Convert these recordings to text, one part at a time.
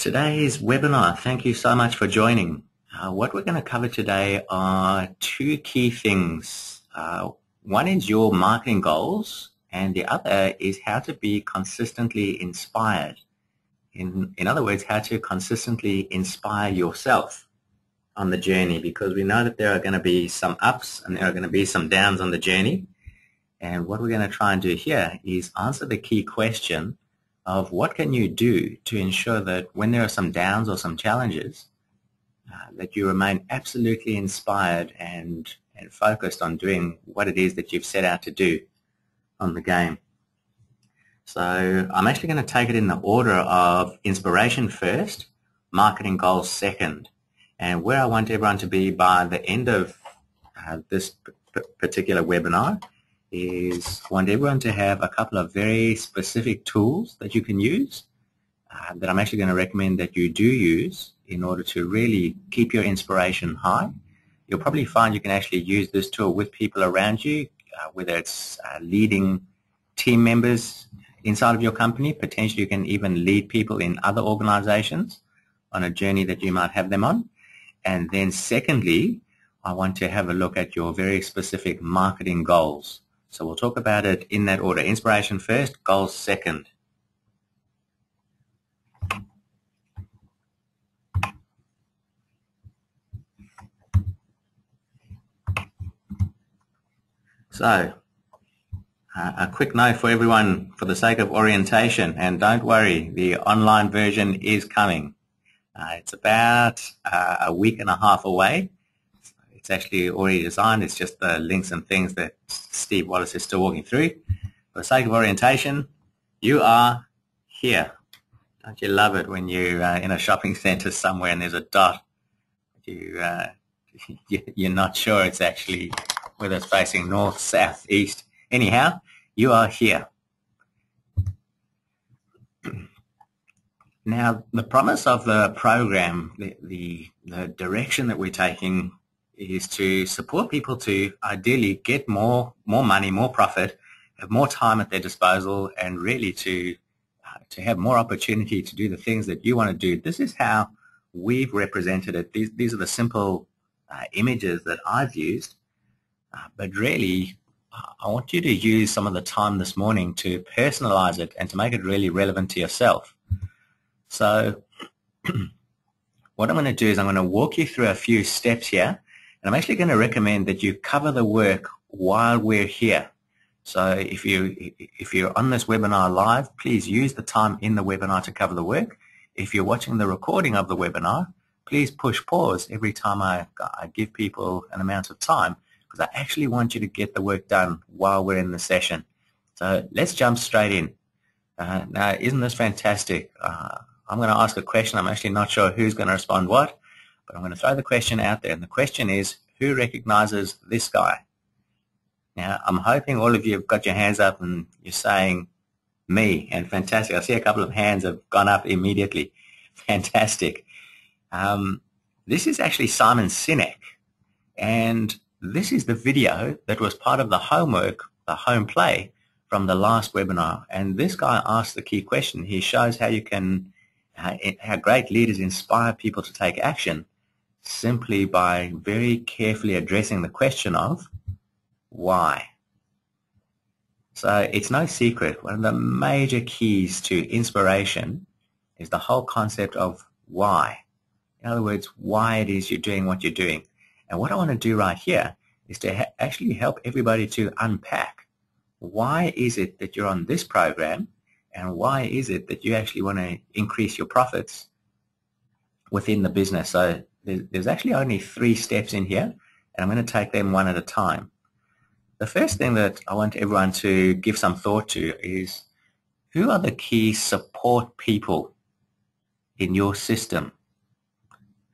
Today's webinar, thank you so much for joining. What we're going to cover today are two key things. One is your marketing goals, and the other is how to be consistently inspired. In other words, how to consistently inspire yourself on the journey, because we know that there are going to be some ups and there are going to be some downs on the journey. And what we're going to try and do here is answer the key question of what can you do to ensure that when there are some downs or some challenges, that you remain absolutely inspired and focused on doing what it is that you've set out to do on the game. So I'm actually going to take it in the order of inspiration first, marketing goals second. And where I want everyone to be by the end of this particular webinar is I want everyone to have a couple of very specific tools that you can use that I'm actually going to recommend that you do use in order to really keep your inspiration high. You'll probably find you can actually use this tool with people around you, whether it's leading team members inside of your company. Potentially you can even lead people in other organizations on a journey that you might have them on. And then secondly, I want to have a look at your very specific marketing goals. So we'll talk about it in that order. Inspiration first, goals second. So a quick note for everyone for the sake of orientation, and don't worry, the online version is coming. It's about a week and a half away. It's actually already designed. It's just the links and things that Steve Wallace is still walking through. For the sake of orientation, you are here. Don't you love it when you're in a shopping center somewhere and there's a dot? You're not sure it's actually whether it's facing north, south, east. Anyhow, you are here. Now, the promise of the program, the direction that we're taking is to support people to ideally get more money, more profit, have more time at their disposal, and really to have more opportunity to do the things that you want to do. This is how we've represented it. These are the simple images that I've used, but really I want you to use some of the time this morning to personalize it and to make it really relevant to yourself. So what I'm going to do is I'm going to walk you through a few steps here. And I'm actually going to recommend that you cover the work while we're here. So if you're on this webinar live, please use the time in the webinar to cover the work. If you're watching the recording of the webinar, please push pause every time I give people an amount of time, because I actually want you to get the work done while we're in the session. So let's jump straight in. Now, isn't this fantastic? I'm going to ask a question. I'm actually not sure who's going to respond what. But I'm going to throw the question out there, and the question is, who recognizes this guy? Now, I'm hoping all of you have got your hands up and you're saying me, and fantastic. I see a couple of hands have gone up immediately. Fantastic. This is actually Simon Sinek, and this is the video that was part of the homework, the home play from the last webinar. And this guy asked the key question. He shows how you can, how great leaders inspire people to take action simply by very carefully addressing the question of why. So it's no secret. One of the major keys to inspiration is the whole concept of why. In other words, why it is you're doing what you're doing. And what I want to do right here is to actually help everybody to unpack why is it that you're on this program, and why is it that you actually want to increase your profits within the business. So there's actually only 3 steps in here, and I'm going to take them one at a time. The first thing that I want everyone to give some thought to is, who are the key support people in your system?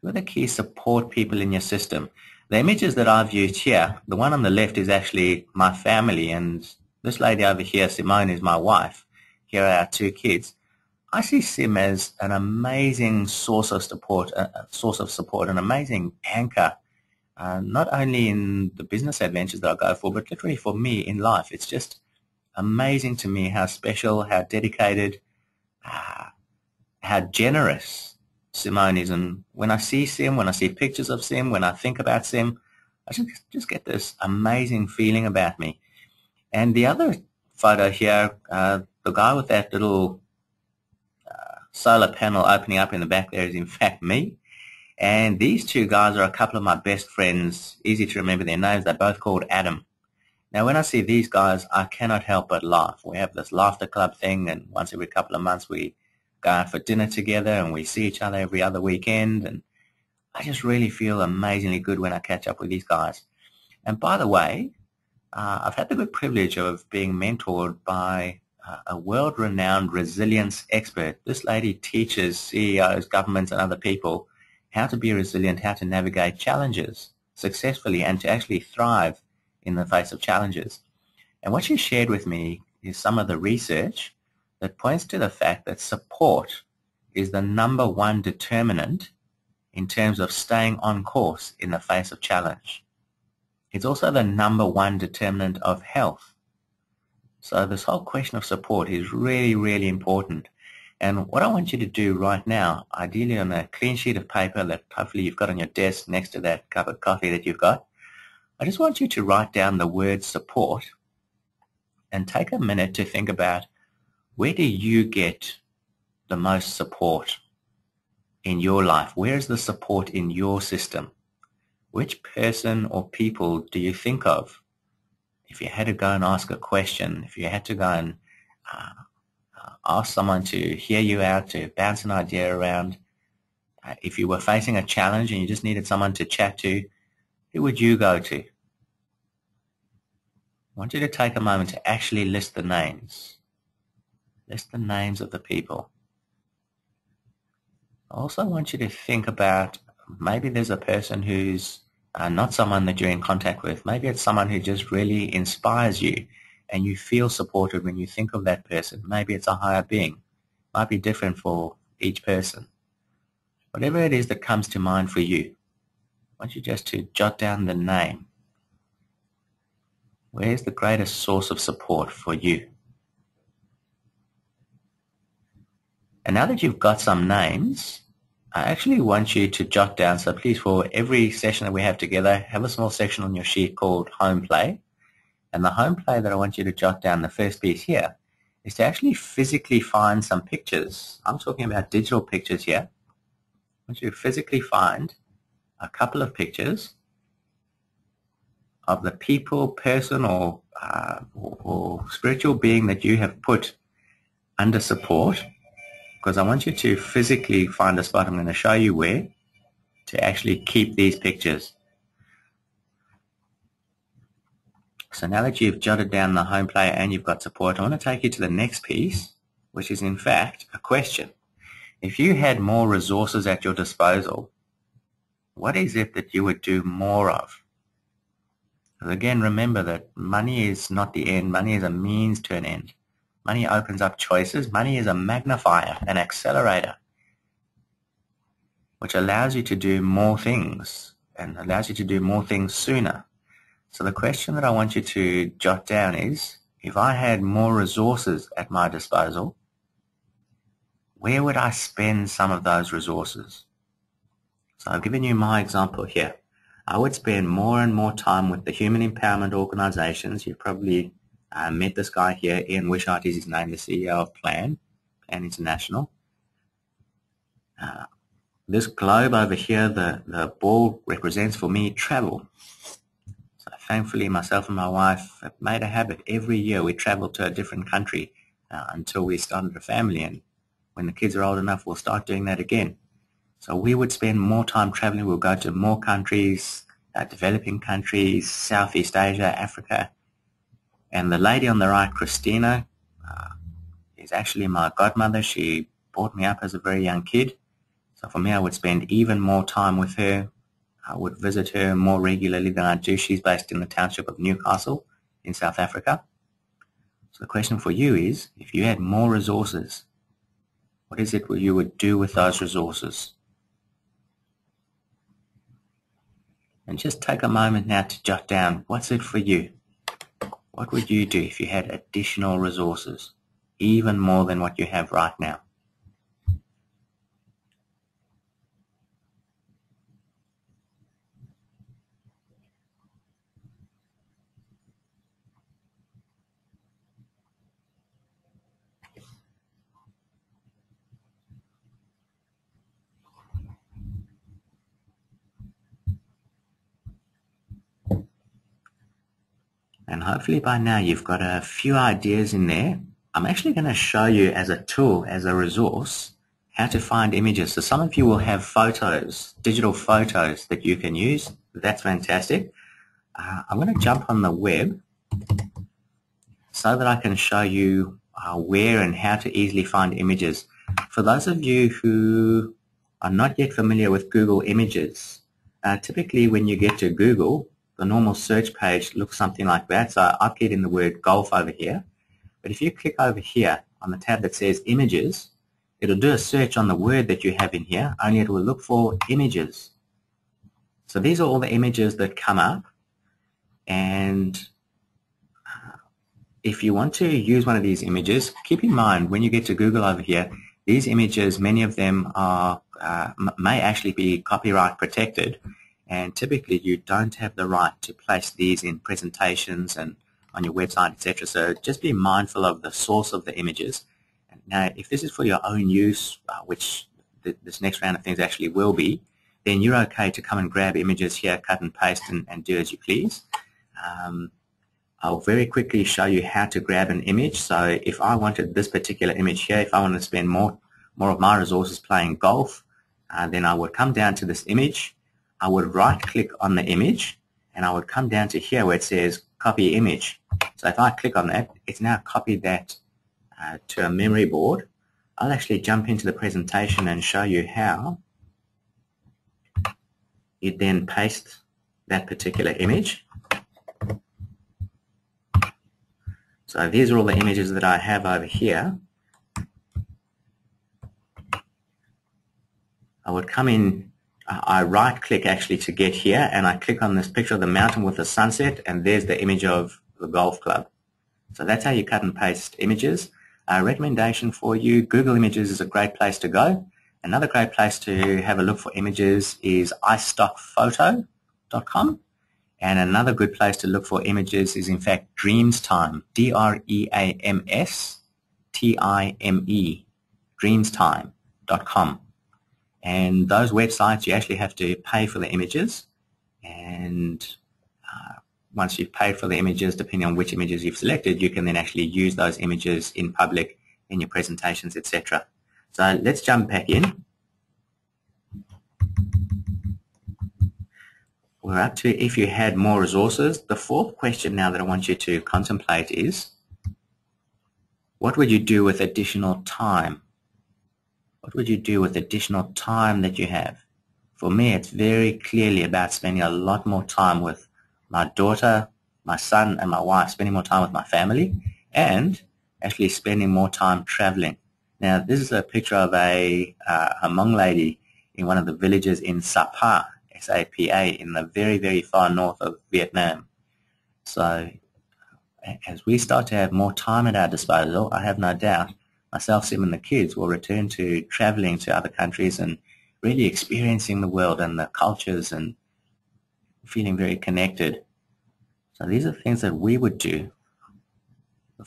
Who are the key support people in your system? The images that I've used here, the one on the left is actually my family, and this lady over here, Simone, is my wife. Here are our 2 kids. I see Sim as an amazing source of support, an amazing anchor, not only in the business adventures that I go for, but literally for me in life. It's just amazing to me how special, how dedicated, how generous Simone is. And when I see Sim, when I see pictures of Sim, when I think about Sim, I just get this amazing feeling about me. And the other photo here, the guy with that little solar panel opening up in the back there is in fact me. And these two guys are a couple of my best friends. Easy to remember their names. They're both called Adam. Now, when I see these guys, I cannot help but laugh. We have this laughter club thing, and once every couple of months we go out for dinner together, and we see each other every other weekend. And I just really feel amazingly good when I catch up with these guys. And by the way, I've had the good privilege of being mentored by a world-renowned resilience expert. This lady teaches CEOs, governments, and other people how to be resilient, how to navigate challenges successfully, and to actually thrive in the face of challenges. And what she shared with me is some of the research that points to the fact that support is the number one determinant in terms of staying on course in the face of challenge. It's also the number one determinant of health. So this whole question of support is really, really important. And what I want you to do right now, ideally on a clean sheet of paper that hopefully you've got on your desk next to that cup of coffee that you've got, I just want you to write down the word support and take a minute to think about, where do you get the most support in your life? Where is the support in your system? Which person or people do you think of if you had to go and ask a question, if you had to go and ask someone to hear you out, to bounce an idea around, if you were facing a challenge and you just needed someone to chat to, who would you go to? I want you to take a moment to actually list the names. List the names of the people. I also want you to think about, maybe there's a person who's not someone that you're in contact with. Maybe it's someone who just really inspires you and you feel supported when you think of that person. Maybe it's a higher being. Might be different for each person. Whatever it is that comes to mind for you, I want you just to jot down the name. Where's the greatest source of support for you? And now that you've got some names, I actually want you to jot down, so please, for every session that we have together, have a small section on your sheet called home play. And the home play that I want you to jot down, the first piece here, is to actually physically find some pictures. I'm talking about digital pictures here. I want you to physically find a couple of pictures of the people, person, or spiritual being that you have put under support, because I want you to physically find a spot. I'm going to show you where to actually keep these pictures. So now that you've jotted down the home play and you've got support, I want to take you to the next piece, which is in fact a question. If you had more resources at your disposal, what is it that you would do more of? And again, remember that money is not the end. Money is a means to an end. Money opens up choices. Money is a magnifier, an accelerator, which allows you to do more things and allows you to do more things sooner. So the question that I want you to jot down is, if I had more resources at my disposal, where would I spend some of those resources? So I've given you my example here. I would spend more and more time with the human empowerment organizations. You've probably met this guy here, Ian Wishart is his name, the CEO of Plan International. This globe over here, the ball represents for me travel. So thankfully, myself and my wife have made a habit. Every year we travel to a different country until we started a family. And when the kids are old enough, we'll start doing that again. So we would spend more time traveling. We'll go to more countries, developing countries, Southeast Asia, Africa. And the lady on the right, Christina, is actually my godmother. She brought me up as a very young kid. So for me, I would spend even more time with her. I would visit her more regularly than I do. She's based in the township of Newcastle in South Africa. So the question for you is, if you had more resources, what is it you would do with those resources? And just take a moment now to jot down, what's it for you? What would you do if you had additional resources, even more than what you have right now? And hopefully by now you've got a few ideas in there. I'm actually going to show you as a tool, as a resource, how to find images. So some of you will have photos, digital photos that you can use. That's fantastic. I'm going to jump on the web so that I can show you where and how to easily find images. For those of you who are not yet familiar with Google Images, typically when you get to Google, the normal search page looks something like that. So I've keyed in the word golf over here. But if you click over here on the tab that says Images, it'll do a search on the word that you have in here, only it will look for images. So these are all the images that come up. And if you want to use one of these images, keep in mind when you get to Google over here, these images, many of them are may actually be copyright protected, and typically you don't have the right to place these in presentations and on your website, etc. So just be mindful of the source of the images. Now, if this is for your own use, which this next round of things actually will be, then you're okay to come and grab images here, cut and paste, and do as you please. I'll very quickly show you how to grab an image. So if I wanted this particular image here, if I wanted to spend more of my resources playing golf, then I would come down to this image. I would right-click on the image, and I would come down to here where it says Copy Image. So if I click on that, it's now copied that to a memory board. I'll actually jump into the presentation and show you how you then paste that particular image. So these are all the images that I have over here. I would come in, I right click actually to get here, and I click on this picture of the mountain with the sunset, and there's the image of the golf club. So that's how you cut and paste images. A recommendation for you, Google Images is a great place to go. Another great place to have a look for images is iStockPhoto.com. And another good place to look for images is, in fact, Dreamstime, DreamsTime, Dreamstime.com. And those websites, you actually have to pay for the images. And once you've paid for the images, depending on which images you've selected, you can then actually use those images in public, in your presentations, etc. So let's jump back in. We're up to if you had more resources. The fourth question now that I want you to contemplate is, what would you do with additional time? What would you do with additional time that you have? For me, it's very clearly about spending a lot more time with my daughter, my son, and my wife, spending more time with my family, and actually spending more time traveling. Now, this is a picture of a Hmong lady in one of the villages in Sapa, S-A-P-A, in the very, very far north of Vietnam. So as we start to have more time at our disposal, I have no doubt myself, Sim, and the kids will return to traveling to other countries and really experiencing the world and the cultures and feeling very connected. So these are things that we would do.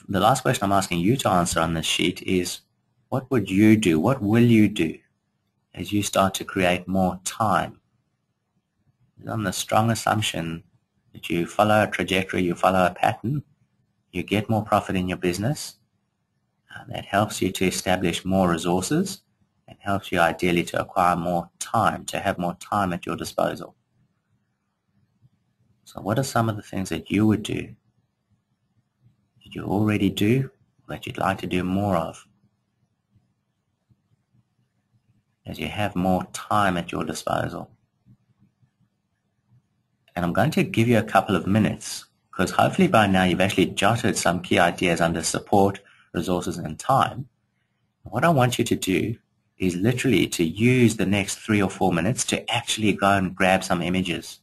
The last question I'm asking you to answer on this sheet is, what would you do? What will you do as you start to create more time? On the strong assumption that you follow a trajectory, you follow a pattern, you get more profit in your business. That helps you to establish more resources and helps you ideally to acquire more time, to have more time at your disposal. So what are some of the things that you would do, that you already do, that you'd like to do more of, as you have more time at your disposal? And I'm going to give you a couple of minutes, because hopefully by now you've actually jotted some key ideas under support, resources, and time. What I want you to do is literally to use the next 3 or 4 minutes to actually go and grab some images.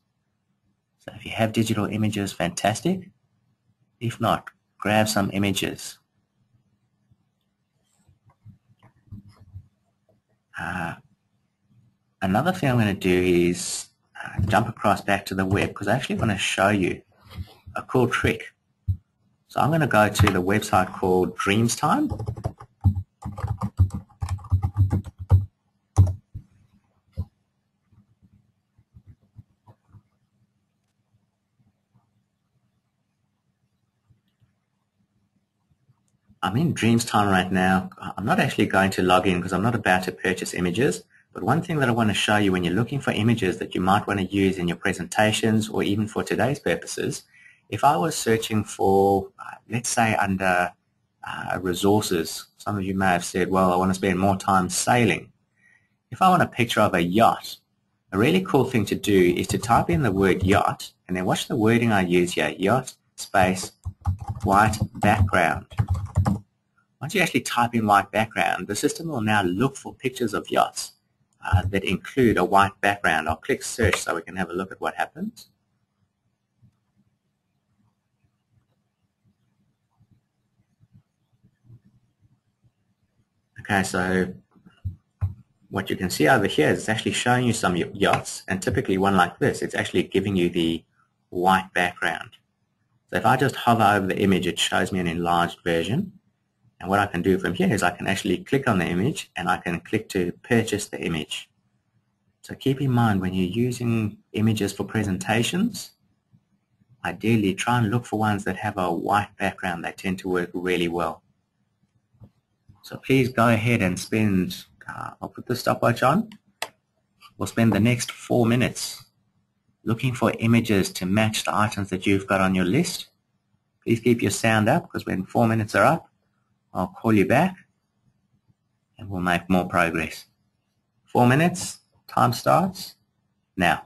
So if you have digital images, fantastic. If not, grab some images. Another thing I'm going to do is jump across back to the web, because I actually want to show you a cool trick. So I'm going to go to the website called Dreamstime. I'm in Dreamstime right now. I'm not actually going to log in because I'm not about to purchase images. But one thing that I want to show you when you're looking for images that you might want to use in your presentations or even for today's purposes, if I was searching for, let's say under resources, some of you may have said, well, I want to spend more time sailing. If I want a picture of a yacht, a really cool thing to do is to type in the word yacht and then watch the wording I use here, yacht space white background. Once you actually type in white background, the system will now look for pictures of yachts that include a white background. I'll click search so we can have a look at what happens. Okay, so what you can see over here is it's actually showing you some yachts, and typically one like this, it's actually giving you the white background. So if I just hover over the image, it shows me an enlarged version. And what I can do from here is I can actually click on the image and I can click to purchase the image. So keep in mind when you're using images for presentations, ideally try and look for ones that have a white background. They tend to work really well. So please go ahead and spend, I'll put the stopwatch on, we'll spend the next 4 minutes looking for images to match the items that you've got on your list. Please keep your sound up because when 4 minutes are up, I'll call you back and we'll make more progress. 4 minutes, time starts now.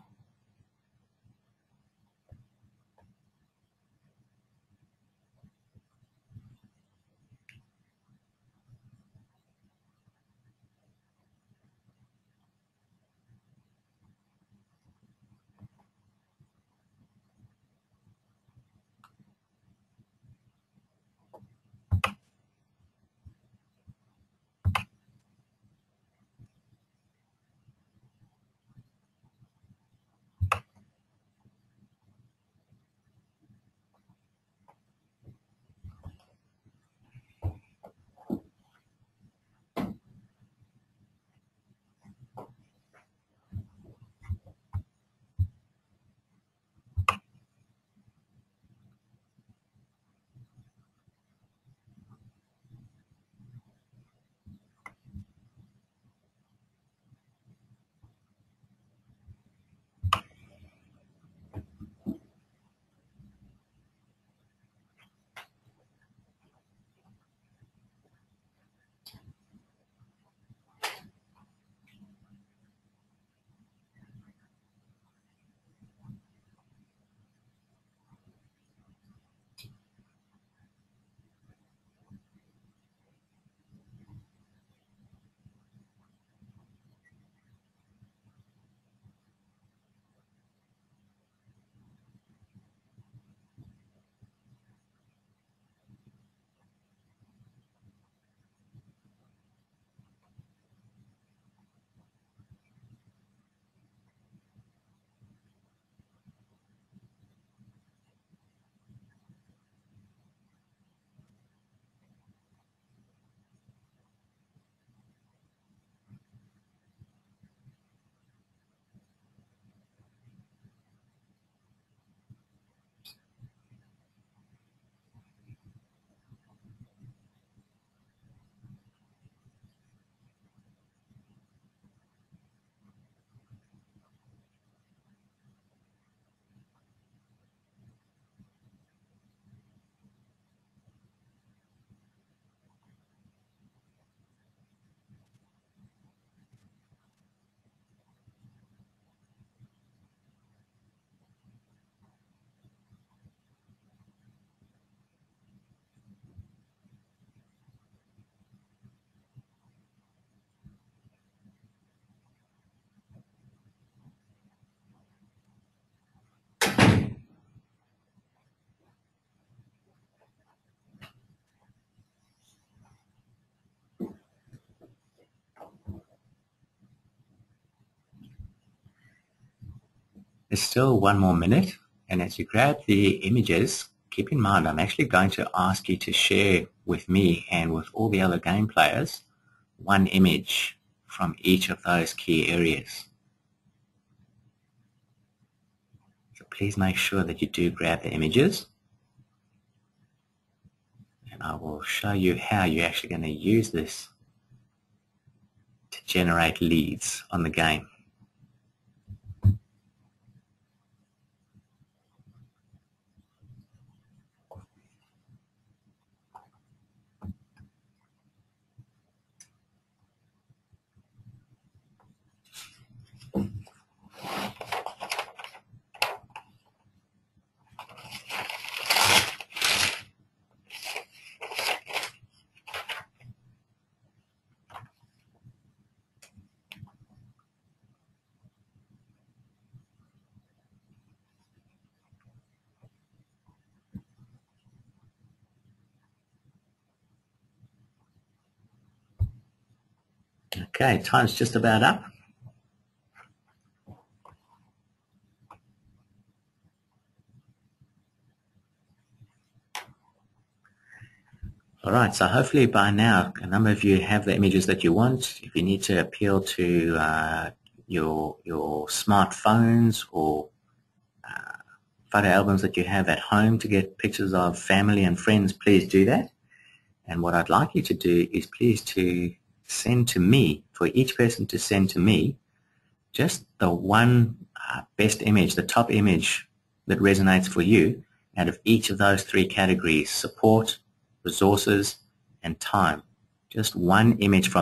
There's still 1 more minute, and as you grab the images, keep in mind I'm actually going to ask you to share with me and with all the other game players one image from each of those key areas. So please make sure that you do grab the images. And I will show you how you're actually going to use this to generate leads on the game. Okay, time's just about up. All right, so hopefully by now a number of you have the images that you want. If you need to appeal to your smartphones or photo albums that you have at home to get pictures of family and friends, please do that. And what I'd like you to do is please to send to me, for each person to send to me, just the one best image, the top image that resonates for you out of each of those three categories: support, resources, and time. Just one image from